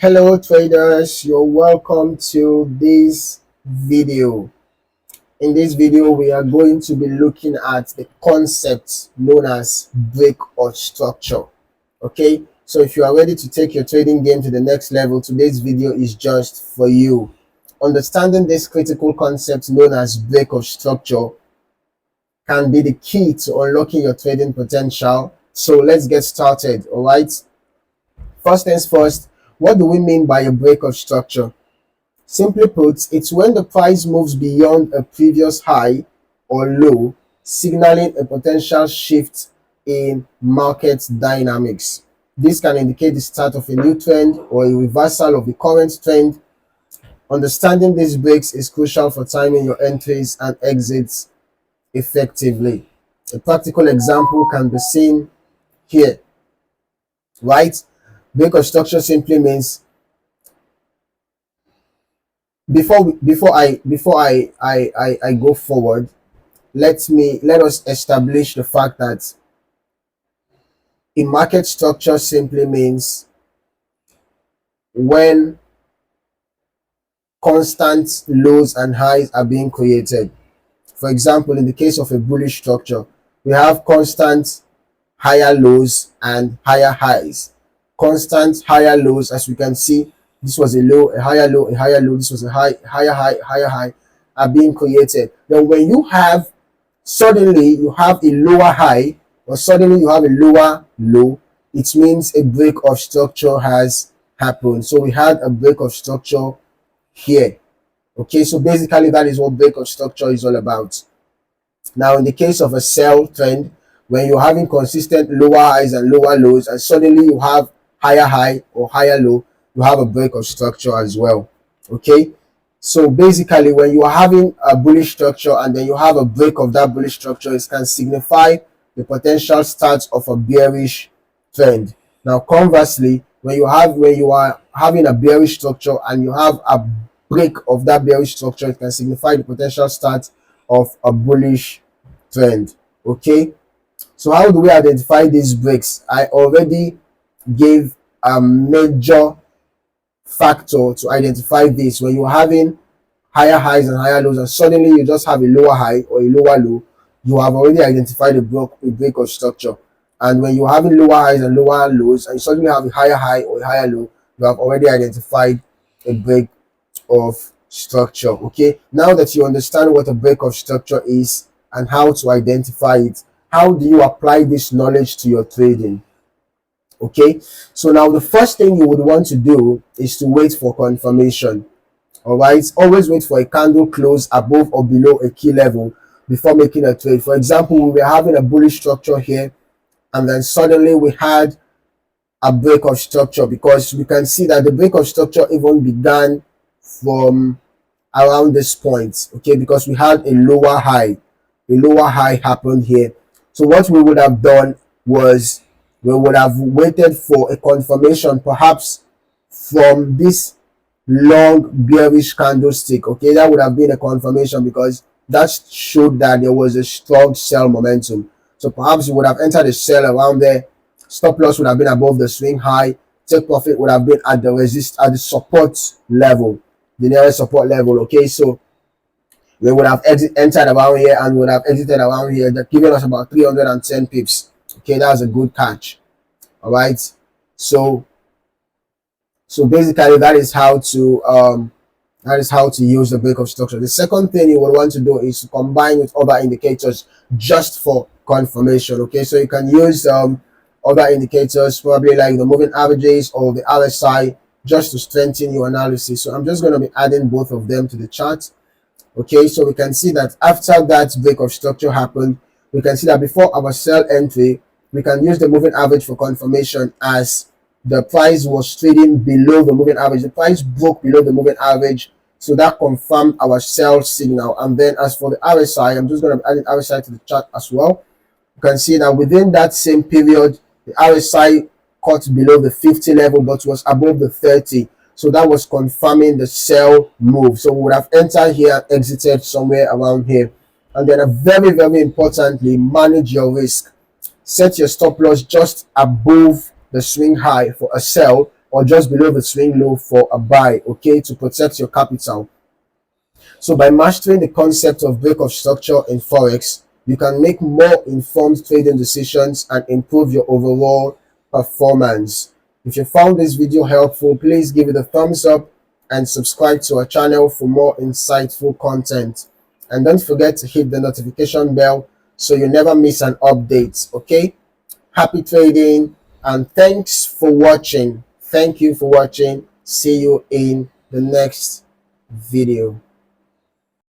Hello traders, you're welcome to this video. In this video, we are going to be looking at the concept known as break of structure. Okay, so if you are ready to take your trading game to the next level, today's video is just for you. Understanding this critical concept known as break of structure can be the key to unlocking your trading potential. So let's get started. All right, first things first, what do we mean by a break of structure? Simply put, it's when the price moves beyond a previous high or low, signaling a potential shift in market dynamics. This can indicate the start of a new trend or a reversal of the current trend. Understanding these breaks is crucial for timing your entries and exits effectively. A practical example can be seen here, right? Break of structure simply means before I go forward, let us establish the fact that a market structure simply means when constant lows and highs are being created. For example, in the case of a bullish structure, we have constant higher lows and higher highs. Constant higher lows, as we can see, this was a low, a higher low, a higher low, this was a high, higher high, higher high, are being created. Then when you have suddenly you have a lower high or suddenly you have a lower low, it means a break of structure has happened. So we had a break of structure here. Okay, so basically that is what break of structure is all about. Now in the case of a sell trend, when you're having consistent lower highs and lower lows and suddenly you have higher high or higher low, you have a break of structure as well. Okay, so basically when you are having a bullish structure and then you have a break of that bullish structure, it can signify the potential start of a bearish trend. Now conversely, when you are having a bearish structure and you have a break of that bearish structure, it can signify the potential start of a bullish trend. Okay, so how do we identify these breaks? I already gave a major factor to identify this. When you're having higher highs and higher lows and suddenly you just have a lower high or a lower low, you have already identified a break of structure. And when you're having lower highs and lower lows and you suddenly have a higher high or a higher low, you have already identified a break of structure. Okay, now that you understand what a break of structure is and how to identify it, how do you apply this knowledge to your trading? Okay, so now the first thing you would want to do is to wait for confirmation. All right, always wait for a candle close above or below a key level before making a trade. For example, we were having a bullish structure here and then suddenly we had a break of structure, because we can see that the break of structure even began from around this point. Okay, because we had a lower high happened here. So what we would have done was we would have waited for a confirmation, perhaps from this long bearish candlestick. Okay, that would have been a confirmation because that showed that there was a strong sell momentum. So perhaps you would have entered a sell around there. Stop loss would have been above the swing high. Take profit would have been at the support level, the nearest support level. Okay, so we would have entered around here and would have exited around here, that giving us about 310 pips. Okay, that's a good catch. All right, so basically that is how to use the break of structure. The second thing you will want to do is to combine with other indicators just for confirmation. Okay, so you can use other indicators, probably like the moving averages or the RSI, just to strengthen your analysis. So I'm just going to be adding both of them to the chart. Okay, so we can see that after that break of structure happened, we can see that before our sell entry, we can use the moving average for confirmation, as the price was trading below the moving average. The price broke below the moving average, so that confirmed our sell signal. And then as for the RSI, I'm just going to add an RSI to the chart as well. You can see that within that same period, the RSI cut below the 50 level but was above the 30. So that was confirming the sell move. So we would have entered here and exited somewhere around here. And then very, very importantly, manage your risk. Set your stop loss just above the swing high for a sell or just below the swing low for a buy, okay, to protect your capital. So by mastering the concept of break of structure in Forex, you can make more informed trading decisions and improve your overall performance. If you found this video helpful, please give it a thumbs up and subscribe to our channel for more insightful content. And don't forget to hit the notification bell so you never miss an update, okay? Happy trading and thanks for watching. Thank you for watching. See you in the next video.